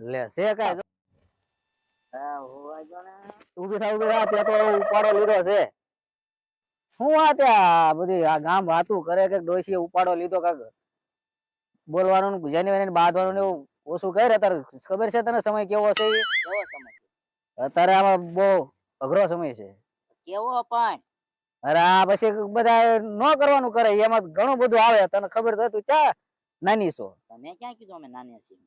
લે છે કાય હોવા જો ને ઉભી થા ત્યાં તો ઉપાડો લીધો છે શું આ ત્યાં બધી આ ગામ વાતું કરે કે ડોશીએ ઉપાડો લીધો કાક બોલવાનું જેને બાંધવાનું ને એવું ઓછું કરે તારે ખબર છે તને સમય કેવો છે કેવો સમય અત્યારે આમાં બહુ અઘરો સમય છે કેવો પણ અરે આ પછી બધા ન કરવાનું કરે એમાં ઘણું બધું આવે તને ખબર તો તું ક્યાં નાની છો તમે ક્યાં કીધું અમે નાની છીએ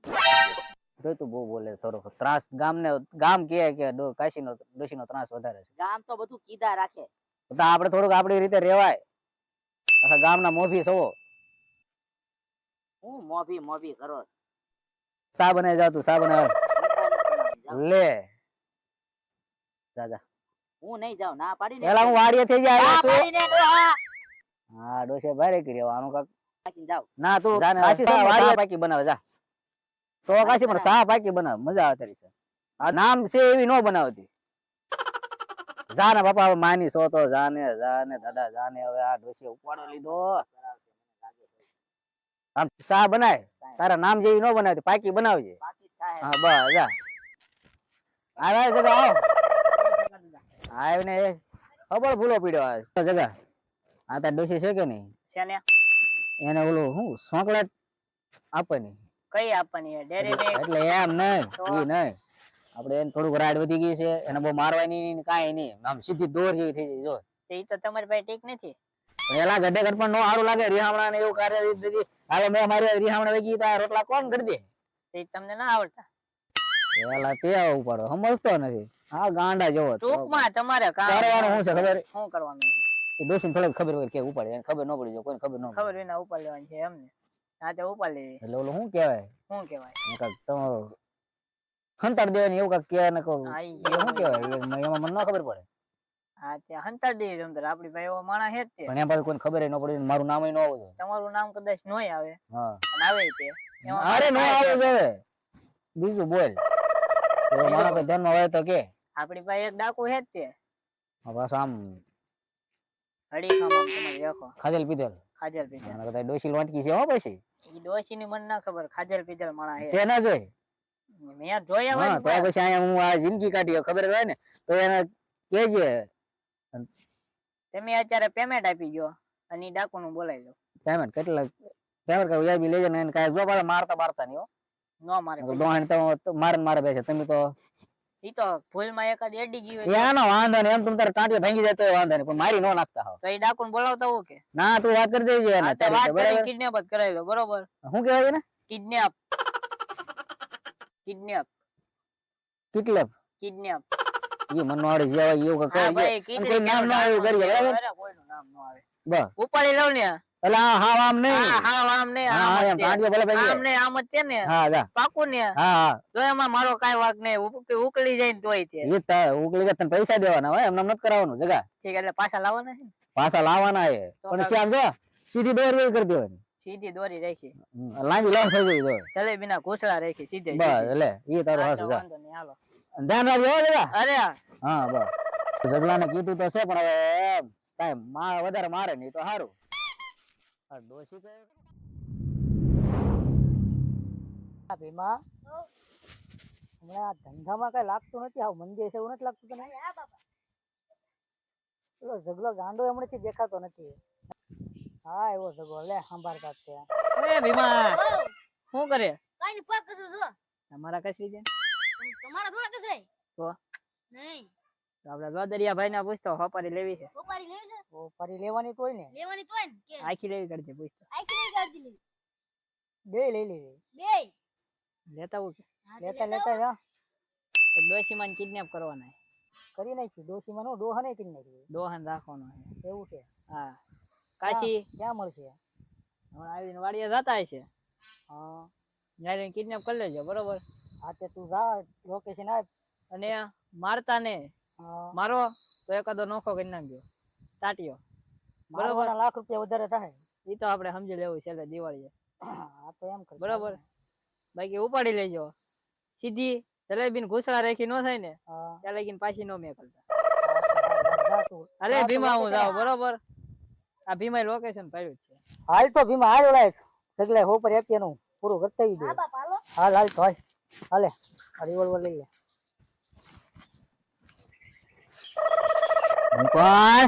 તો તું બહુ બોલે થોડો ત્રાસ ગામ કે કાશીનો ડોશીનો ત્રાસ વધારે છે ગામ તો બધું કીધા રાખે તો આપણે થોડુંક આપણી રીતે રેવાય આખા ગામના મોભી છો હું મોભી કરો સા બનાવી જાવ તું સા બનાવ લે દાદા હું નહીં જાઉં ના પાડીને પેલા હું વાડીએ થઈ જાય ના પાડીને ડોહા હા ડોશે ભારે કરી આનું કાક પાકીને જાવ ના તું કાશી સા પાકી બનાવે જા તો કાશી પણ સા પાકી બનાવ મજા આવે તારી છે આ નામ છે એવી નો બનાવતી જા ને બાપા માની સો તો જાને દાદા જાને હવે આ ડોશે ઉપાડો લીધો આમ સા બનાય તારા નામ જેવી નો બનાવતી પાકી બનાવજે હા બસ જા આવે જગા આવ આવીને ખબર ભૂલો પીડ્યો આ જગા આ તાર ડોશી છે કે નહીં છે ને એને ઓલું હું ચોકલેટ આપવાની કઈ આપવાની ડેરી મિલ્ક એટલે એમ નહીં ઈ નહીં આપણે એને થોડુંક રાડ વધી ગઈ છે એને બહુ મારવાની કાંઈ નહીં આમ સીધી દોર જેવી થઈ જાય જો એ તો તમારી પાસે ઠીક નથી એલા ગડે ગડ પણ નો સારું લાગે રિહામણા ને એવું કાર્ય દીધી હવે મેં મારી રિહામણા વેગી તા રોટલા કોણ કરી દે એ તમને ના આવડતા એલા તે ઉપાડો સમજતો નથી હા ગાંડા જેવો ટૂંકમાં તમારે કરવાનું શું છે ખબર શું કરવાનું એ ડોસીને થોડીક ખબર હોય કે ઉપાડે એને ખબર ન પડી જો કોઈને ખબર ન ખબર વિના ઉપાડ લેવાની છે એમને હા તે ઉપાડ લેવી એટલે ઓલું શું કહેવાય શું કહેવાય કાક તમારો હંતાડ દેવાની એવું કાક કે ને કહું શું કહેવાય એમાં મને ન ખબર પડે હા ત્યાં હંતાડ દે જમતર આપડી ભાઈ એવો માણસ હે જ તે પણ એમ પાછું કોઈને ખબર ન પડી મારું નામ ન આવતું તમારું નામ કદાચ નોય આવે હા અને આવે તે અરે નો આવે હવે બીજું બોલ તો મારા કોઈ ધ્યાનમાં હોય તો કે આપડી પાસે એક ડાકુ હે જ તે બસ આમ હડી ખામ તમે દેખો ખાધેલ પીધેલ ખાજલ પીજલ અને કદાચ ડોશી વાટકી છે હો પછી ઈ ડોશી ની મને ના ખબર ખાજલ પીજલ માણસ હે તે ના જોઈ મેં જોયા હા તો હોય પછી અહીંયા હું આ જિંદગી કાઢી ખબર હોય ને તો એને કેજે તમે અત્યારે પેમેન્ટ આપી ગયો અને ઈ ડાકુ નું બોલાવી દો પેમેન્ટ કેટલા પેમેન્ટ કઈ વ્યાજબી લેજે ને એને કાંઈ જો પાછા મારતા નહીં હો નો મારે દોહાણ તો મારે બેસે તમે તો ઈ તો ભૂલમાં એકાદ એડી ગઈ હોય એનો વાંધો નહીં એમ તમે તારે ટાંટિયો ભાંગી જાય તો વાંધો નહીં પણ મારી નો નાખતા હો તો ઈ ડાકુ ને બોલાવતા હું કે ના તું વાત કરી દેજે એને વાત કરી કિડનેપ જ કરાવી લો બરોબર શું કહેવાય એને કિડનેપ કિડનેપ કિટલેપ કિડનેપ ઈ મન આવડે જે હોય એવું કહે હા ભાઈ કોઈ નામ ન આવ્યું કરીએ બરાબર કોઈનું નામ ન આવે બસ ઉપાડી લઉં ને એટલે હા આમ નહીં હા આમ ને હા એમ ટાંટિયો ભલે ભાંગી આમ ને આમ જ છે ને હા જા પાકું ને હા તો એમાં મારો કાઈ વાક નહીં ઉકળી જાય ને તોય તે એ ઉકલી ગયા તને પૈસા દેવાના હોય એમને નથી કરાવવાનું જગા ઠીક એટલે પાછા લાવવાના છે પાછા લાવવાના એ પણ શ્યામ જો સીધી દોર એવી કરી દેવાની સીધી દોરી રાખી લાંબી લાંબ થઈ ગઈ દોર જલેબી ના ઘૂસડા રાખી સીધે બસ એટલે એ તારું હાસુ જા વાંધો નહીં હાલો ધ્યાન રાખજો હો જગા અરે હા બસ જગલાને કીધું તો છે પણ હવે કાંઈ વધારે મારે નહીં તો સારું ડોસી ભીમા હમણાં આ ધંધામાં કઈ લાગતું નથી આવું મંદિર છે એવું નથી લાગતું તને પેલો ઝગલો ગાંડો હમણાંથી દેખાતો નથી હા એવો ઝગલો લે સંભાળતા છે એ ભીમા શું કરે કઈ ની પગ કસરું જો તમારા કસરી છે તમારા થોડા કસરાય તો નહીં તો આપણે લોદરિયા ભાઈ ને પૂછતો હોપારી લેવી છે ઉપાડી લેવી છે ઓ ફરી લેવાની તોય ને લેવાની તોય ને કે આખી લેવી કરજે પૂછતો આખી લઈ કાઢી લેવી બે લઈ લેવી બે લેતા હું લેતા લેતા જા ડોસી માં કિડનેપ કરવાના કરી નાખી ડોશીમાં નો ડોહા નહીં કરી નાખી દોહન રાખવાનો છે એવું છે હા કાશી ક્યાં મળશે હમણાં આવીને વાડીએ જતા હશે હા ત્યારે કિડનેપ કરી લેજો બરોબર હા તે તું જા લોકેશન આપ અને મારતા ને હા મારો તો એકાદો નોખો કરી નાખજો તાટીઓ બરોબર લાખ રૂપિયા વધારે થાય એ તો આપણે સમજી લેવું છે દિવાળી હા તો એમ કર બરોબર બાકી ઉપાડી લેજો સીધી જલેબી ઘૂસડા રાખી ન થાય ને હા ત્યાં લગીને પાછી નો મેં કરતા જા તું અરે ભીમા હું જાઉં બરોબર આ ભીમા લોકેશન પાડ્યું છે હાલ તો ભીમા હાલ ઓલાય સગલે હો પર એપિયાનું પૂરું કરતા ઈ દે હા બાપ હાલો હાલ હાલ તો હાલ હાલે આ રિવોલ્વર લઈ લે. હું કોણ?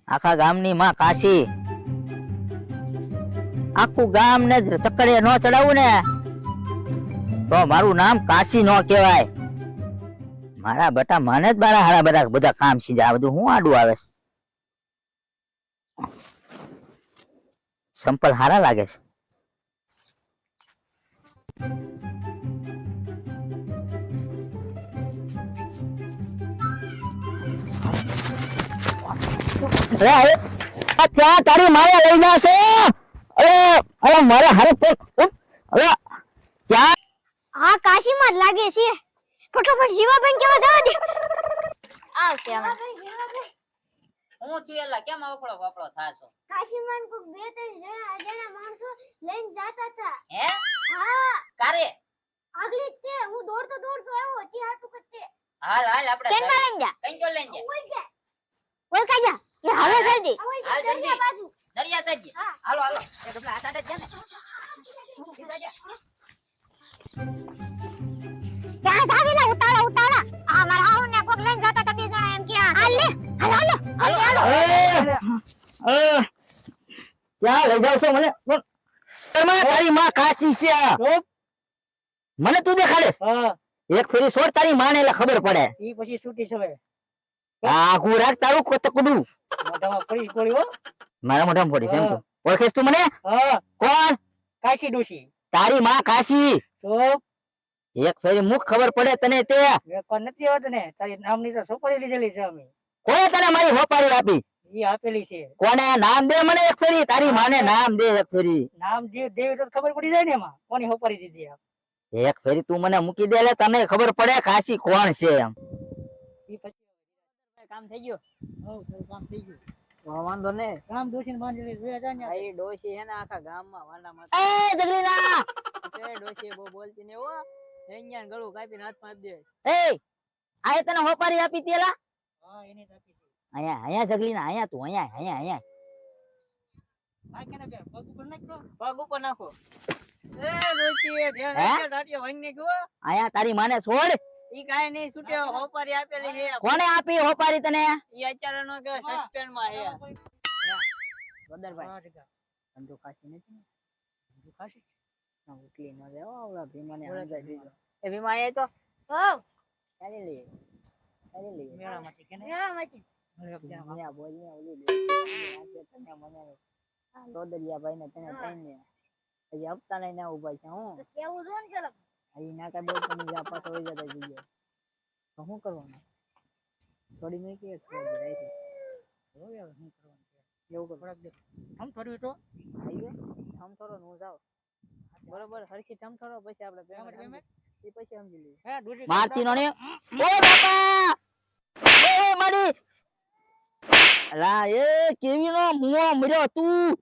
આખા ગામની માં કાશી. આખું ગામ ને ચક્કરે નો ચડાવું ને તો મારું નામ કાશી નો કહેવાય. મારા બેટા મને જ મારા હારા બધા કામ સીધા. આ બધું હું આડું આવે છે. સંપલ હારા લાગે છે. અરે આ ત્યાં તારી મારે લઈ જશે. અરે મારે હારે અરે ક્યાં? હા કાશીમાં જ લાગે છે. ફટાફટ જીવાબેન કેવા જવા દે. આવશે આમાં. હું છું એલા કેમ આવકળો વાપળો થાશો? કાશીમાં કોક બે ત્રણ જણા માણસો લઈને જાતા હતા. હે? હા કારે? આગલી જ તે હું દોડતો આવ્યો તે હાટુ કરતે. હાલ આપણે કેનમાં લઈને જા. કઈ ગયો લઈને જા. ઓય કાજા એ હાલો જલ્દી. હાલ જલ્દી. બાજુ દરિયા સાજી. હા. હાલો એ ગબલા હાથ આડે છે ને. ક્યાં સાવીલા ઉતાળા આ મારા હાઉ ને કોક લઈને જાતા હતા બે જણા એમ કે હાલ લે હાલો ક્યાં લઈ જાવ છો મને? તારી માં કાશી છે. મને તું દેખાડેસ? હા એક ફેરી છોડ તારી માને એટલે ખબર પડે. ઈ પછી છૂટી છે હવે. આઘું રાખ તારું કોતકડું. મોઢામાં પડી ગોળી હો. મારા મોઢામાં પડી છે એમ તો. ઓળખેસ તું મને? હા કોણ? કાશી ડોશી. તારી માં કાશી. તો એક ફેરી મુખ ખબર પડે તને તે. વેપાર નથી આવતો ને તારી નામની તો છોકરી લીધેલી છે અમે. કોણે તને મારી હોપારી આપી? ઈ આપેલી છે. કોને? નામ દે મને એક ફેરી. તારી માને નામ દે એક ફેરી. નામ દેવી તો ખબર પડી જાય ને એમાં કોની હોપારી દીધી આ. એક ફેરી તું મને મૂકી દે એટલે તને ખબર પડે કાશી કોણ છે એમ. ઈ પછી કામ થઈ ગયું. હવ થોડું કામ થઈ ગયું. વાંધો ને કામ દોશીને બાંધેલી જોયા જા ને. આ ઈ ડોશી હે ને આખા ગામમાં વાંડા માં એ જગલીના ડોશી બહુ બોલતી ને હો. અહીંયા ગળું કાપીને હાથમાં આપી દે. એ આએ તને હોપારી આપી તેલા? હા એને જ આપી છે. અહીંયા જગલીના અહીંયા તું અહીંયા આ કેને કે પગ ઉપર નાખતો. પગ ઉપર નાખો. એ ડોશી ધ્યાન હે? રાખજો ટાટિયો ભાઈને ગયો. અહીંયા તારી માને છોડ. ઈ કાઈ નહીં છૂટ્યો હોપારી આપેલી છે. કોને આપી હોપારી તને? ઈ અત્યારે નો કે સસ્પેન્ડ માં હે. બદલભાઈ હા ઠીક. ધંધો ખાસી નથી ને. ધંધો ખાસી. ના ઉકલી ન જાવ આવડા ભીમાને સમજાઈ દીધો. એ ભીમા એ તો હોવ ચાલી લે. મેળામાંથી કેને. મેળામાંથી. અહીંયા બોલ ને ઓલી લે. તને મને રોદરિયા ભાઈ ને તને તઈને હજી હપ્તા લઈને ઉભા છે હું. તો કેવું જો ને પેલા અહીં ના કઈ બોલ તમે જા પાછો વઈ જતા જઈએ. તો શું કરવાનું? થોડી નહીં કે થોડી રાખી. હવે હવે શું કરવાનું છે? એવું કર. થોડાક દે. આમ થોડું તો આવીએ થમથોરો નું જાવ. બરોબર હરખી થમથોરો પછી આપણે પેમેન્ટ એ પછી સમજી લઈએ. હે દોશી મારતી નો ને. ઓ બાપા એ મારી અલા એ કેવી નો મુઓ મર્યો તું.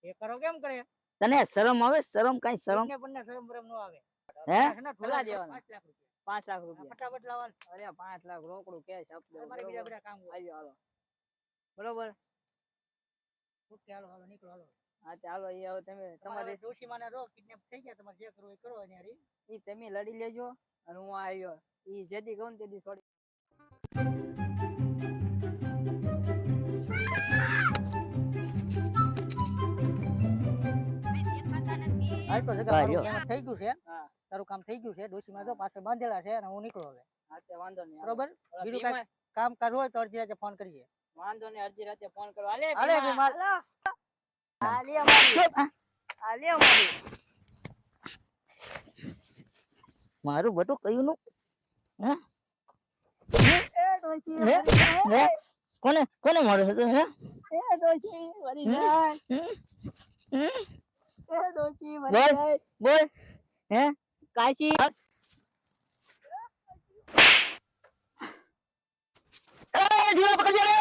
એ કરો કેમ કરે? તને શરમ આવે? શરમ કઈ શરમ ને બંને શરમ બરમ નો આવે. હે? કેટલા દેવાના? 5 લાખ રૂપિયા. ફટાફટ લાવવાનું. અરે 5 લાખ રોકડું કેશ આપજો. અમારે બીજા બધા કામ હોય. આવ્યો હાલો. બરોબર. ઓકે હાલો હાલો નીકળો હાલો. હા તે હાલો એ હવે તમે તમારે દોશી માને રો કિડનેપ થઈ ગયા તમારે જે કરવું એ કરો ને યાર. ઈ તમે લડી લેજો અને હું આવ્યો. ઈ જેદી કહું ને તેદી છોડી. હાલ તો જગા હા, મારું કામ થઈ ગયું છે. હા. તારું કામ થઈ ગયું છે. ડોશીમાં જો પાછળ બાંધેલા છે અને હું નીકળો હવે. હા તે વાંધો નહીં. બરોબર? ઓલા બીજું ભીમા- કાંઈ કામકાજ હોય તો અડધી રાતે ફોન કરીએ. વાંધો નહીં અડધી રાતે ફોન કરો. હાલે હાલે ભીમા. ભીમા. હાલે અમારી. હાલે અમારી. મારું બટું કયું નું? હે? એ ડોશી હે? હે? કોને કોને મારું છે? હે? એ ડોશી મરી જાય. એ ડોશી મરી બોલ. જાય. બોલ. હે? કાશી એ જીવા પકડજે રે.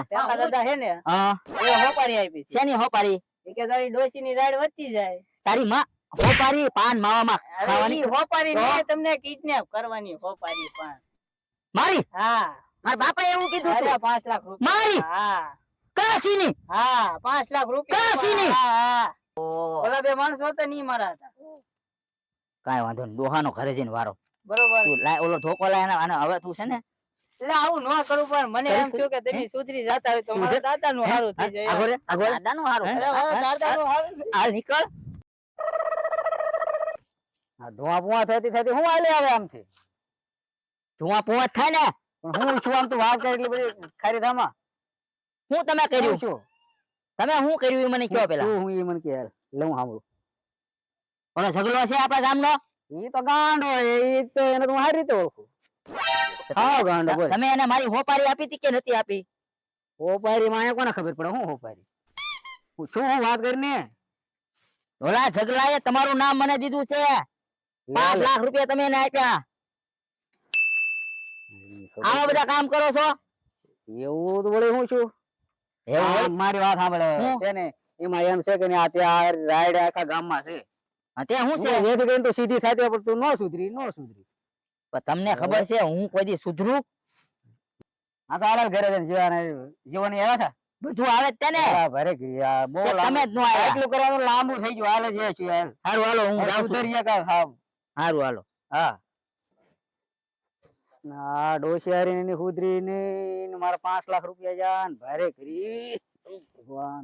પેપા દાદા હે ને હા એ હોપારી આપી છે. શેની હોપારી? એ કે તારી ડોશી ની રાડ વધતી જાય. તારી માં હોપારી પાન માવામાં ખાવાની ઈ હોપારી તો? ને તમને કિડનેપ કરવાની હોપારી પણ. મારી હા મારા બાપાએ એવું કીધું અરે તું. 5 લાખ રૂપિયા. મારી હા કાશીની હા 5 લાખ રૂપિયા. કાશીની? હા હા ઓલા બે માણસો હતા ની મારા હતા કાંઈ વાંધો નહીં, ડોહાનો ઘરે જઈને વારો. બરોબર તું લાય ઓલો ધોકો લાય અને હવે તું છે ને એટલે આવું ન કરું પણ મને એમ થયું કે તમે સુધરી જતા હોય તો મારા દાદાનું સારું થઈ જાય આગળ રે, આગળ રે. દાદાનું હારું. અરે મારા દાદાનું સારું હાલ નીકળ. આ ધોવા પુવા થતી હું હાલે આવે આમથી ધોવા પુવા થાય ને પણ હું છું આમ તો વાત કરી એટલી બધી ખારી ધામા. હું તમે કર્યું છું? તમે શું કર્યું એ મને કયો પેલા. હું એ મને કે લઉં સાંભળું. ઓલો ઝઘડો છે આપણા ગામનો? ઈ તો ગાંડો ઈ તો એને તો હું સારી રીતે ઓળખું. હા ગાંડો બોલ. તમે એને મારી હોપારી આપી હતી કે નથી આપી? હોપારી માં કોને ખબર પડે હું હોપારી? હું શું હું વાત કરીને? ઓલા ઝઘલાએ તમારું નામ મને દીધું છે. 5 લાખ રૂપિયા તમે એને આપ્યા. આવા બધા કામ કરો છો? એવું તો બોલે હું છું. એવું મારી વાત સાંભળે છે ને એમાં એમ છે કે આ ત્યાં રાયડ આખા ગામમાં છે. હા તે શું છે જેથી કરીને તું સીધી થાય પણ તું ન સુધરી. પણ તમને ખબર છે હું કોઈ દી સુધરું? આ તો આલા ઘરે જઈને જીવન આવ્યા હતા બધું આવે જ તેને ભરે ગયા બહુ તમે જ ન આવ્યા એટલું કરવાનું લાંબુ થઈ ગયું. હાલે છે શું હાલ સારું હાલો હું જાઉં સુધરીએ કા સારું હાલો હા ના ડોશિયારી ની ખુદરી ની મારા 5 લાખ રૂપિયા જાન ભારે કરી ભગવાન